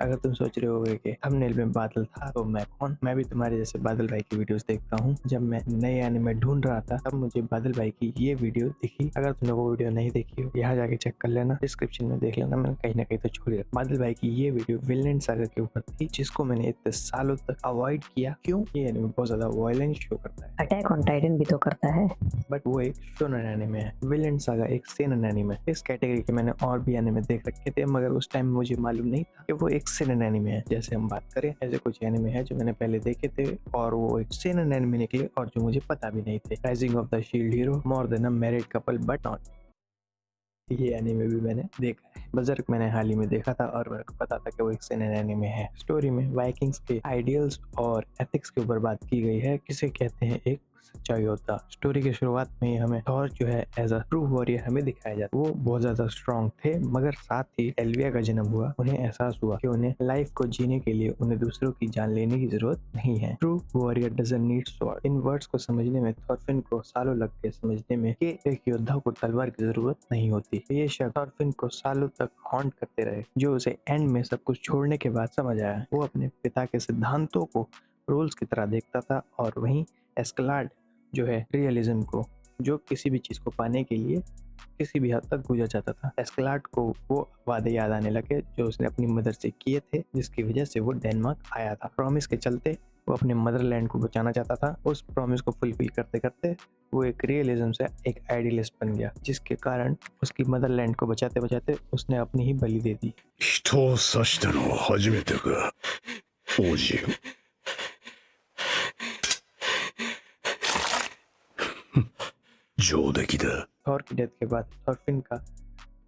अगर तुम सोच रहे होगे कि थंबनेल में बादल था तो मैं कौन, मैं भी तुम्हारे जैसे बादल भाई की वीडियोस देखता हूँ। जब मैं नए एनिमे ढूंढ रहा था तब मुझे बादल भाई की ये वीडियो दिखी। अगर तुमने वो वीडियो नहीं देखी हो यहाँ जाके चेक कर लेना, डिस्क्रिप्शन में देख लेना, मैंने कहीं ना कहीं तो छोड़ दिया। बादल भाई की ये वीडियो विलेन सागा के ऊपर थी, जिसको मैंने इतने सालों तक अवॉइड किया। क्यों? ये एनिमे बहुत ज्यादा वायलेंस शो करता है। अटैक ऑन टाइटन भी तो करता है। बट वो एक शोनेन एनिमे है, विलेन सागा एक सेनन एनिमे है। इस कैटेगरी के मैंने और भी एनिमे देख रखे थे, मगर उस टाइम मुझे मालूम नहीं था कि वो एक सेनन एनिमे है। जैसे हम बात करें, ऐसे कुछ एनिमे है जो मैंने पहले देखे थे और वो एक सेनन एनिमे निकले और जो मुझे पता भी नहीं थे। Rising of the shield hero, more than a married couple but not, ये एनीमे भी मैंने देखा है। बजर्क मैंने हाल ही में देखा था और मेरे को पता था कि वो एक सेनेन एनीमे है। स्टोरी में वाइकिंग्स के आइडियल्स और एथिक्स के ऊपर बात की गई है, किसे कहते हैं एक सच्चा योद्धा। स्टोरी की शुरुआत में ही हमें थॉर जो है एज अ ट्रू वॉरियर हमें दिखाया जाता है। वो बहुत ज्यादा स्ट्रांग थे, मगर साथ ही एल्विया का जन्म हुआ। उन्हें एहसास हुआ कि उन्हें लाइफ को जीने के लिए उन्हें दूसरों की जान लेने की जरूरत नहीं है। True warrior doesn't need sword. In words को समझने में थॉरफिन को सालों लग गए समझने में कि एक योद्धा को तलवार की जरूरत नहीं होती। ये शब्द थॉरफिन को सालों तक हॉन्ट करते रहे, जो उसे एंड में सब कुछ छोड़ने के बाद समझ आया। वो अपने पिता के सिद्धांतों को रूल्स की तरह देखता था और वहीं एस्कलाड जो है रियलिज्म को, जो किसी भी चीज को पाने के लिए किसी भी हद तक गुजर जाता था। एस्कलाड को वो वादे याद आने लगे जो उसने अपनी मदर से किए थे, जिसकी वजह से वो डेनमार्क आया था। प्रॉमिस के चलते वो अपने मदरलैंड को बचाना चाहता था। उस प्रॉमिस को फुलफिल करते करते वो एक रियलिज्म से एक आइडियलिस्ट बन गया, जिसके कारण उसकी मदरलैंड को बचाते बचाते उसने अपनी ही बलि दे दी। 人を刺したのは初めてか、王子。上出来だ。 थॉर की डेथ के बाद थॉरफिन का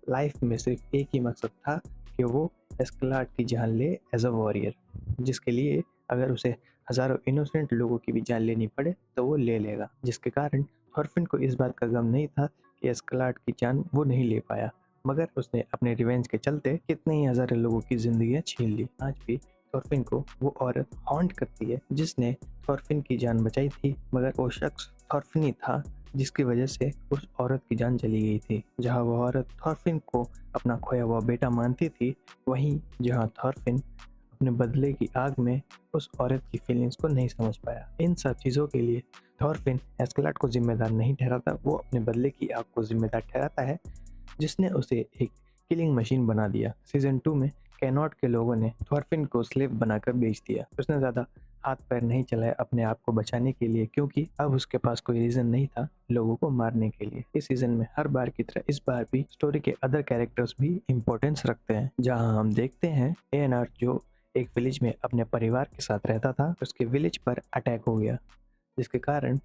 लाइफ में सिर्फ एक ही मकसद था कि वो एस्कलाड की जान ले एज अ वॉरियर, जिसके लिए अगर उसे हजारों इनोसेंट लोगों की भी जान लेनी पड़े तो वो ले लेगा। जिसके कारण थॉरफिन को इस बात का गम नहीं था कि एस्कलाड की जान वो नहीं ले पाया, मगर उसने अपने रिवेंज के चलते कितने ही हजारों लोगों की जिंदगियां छीन ली। आज भी थॉरफिन को वो औरत हॉन्ट करती है जिसने थॉरफिन की जान बचाई थी, मगर वो शख्स थॉरफिन ही था जिसकी वजह से उस औरत की जान चली गई थी। जहाँ वो औरत थॉरफिन को अपना खोया हुआ बेटा मानती थी, वहीं जहाँ थॉरफिन अपने बदले की आग में उस औरत की फीलिंग्स को नहीं समझ पाया। इन सब चीज़ों के लिए थॉरफिन एस्कलाड को जिम्मेदार नहीं ठहराता, वो अपने बदले की आग को जिम्मेदार ठहराता है, जिसने उसे एक किलिंग मशीन बना दिया। सीजन 2 में कैनॉट के लोगों ने थॉरफिन को स्लेव बनाकर बेच दिया। उसने ज़्यादा हाथ पैर नहीं चलाया अपने आप को बचाने के लिए, क्योंकि अब उसके पास कोई रीज़न नहीं था लोगों को मारने के लिए। इस सीजन में हर बार की तरह इस बार भी स्टोरी के अदर कैरेक्टर्स भी इम्पोर्टेंस रखते हैं, जहां हम देखते हैं एएनआर जो एक विलेज में अपने परिवार के साथ रहता था, उसके विलेज पर अटैक हो गया, जिसके कारण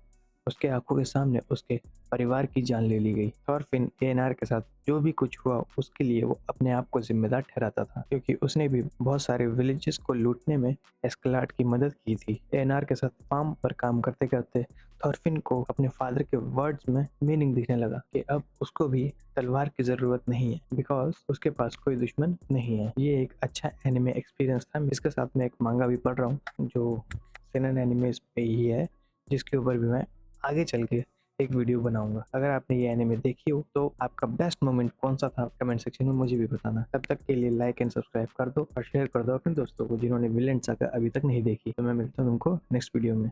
उसके आंखों के सामने उसके परिवार की जान ले ली गई। थॉरफिन एएनआर के साथ जो भी कुछ हुआ उसके लिए वो अपने आप को जिम्मेदार ठहराता था, क्योंकि उसने भी बहुत सारे विलेजेस को लूटने में एस्कलाड की मदद की थी। एएनआर के साथ फार्म पर काम करते करते थॉरफिन को अपने फादर के वर्ड्स में मीनिंग दिखने लगा कि अब उसको भी तलवार की जरूरत नहीं है, बिकॉज उसके पास कोई दुश्मन नहीं है। ये एक अच्छा एनिमे एक्सपीरियंस था। इसके साथ मैं एक मांगा भी पढ़ रहा हूँ जो सेनन एनिमेस पे ही है, जिसके ऊपर भी मैं आगे चल के एक वीडियो बनाऊंगा। अगर आपने ये एनिमे देखी हो तो आपका बेस्ट मोमेंट कौन सा था कमेंट सेक्शन में मुझे भी बताना। तब तक के लिए लाइक एंड सब्सक्राइब कर दो और शेयर कर दो अपने दोस्तों को जिन्होंने विलेन सागा अभी तक नहीं देखी। तो मैं मिलता हूँ तुमको नेक्स्ट वीडियो में।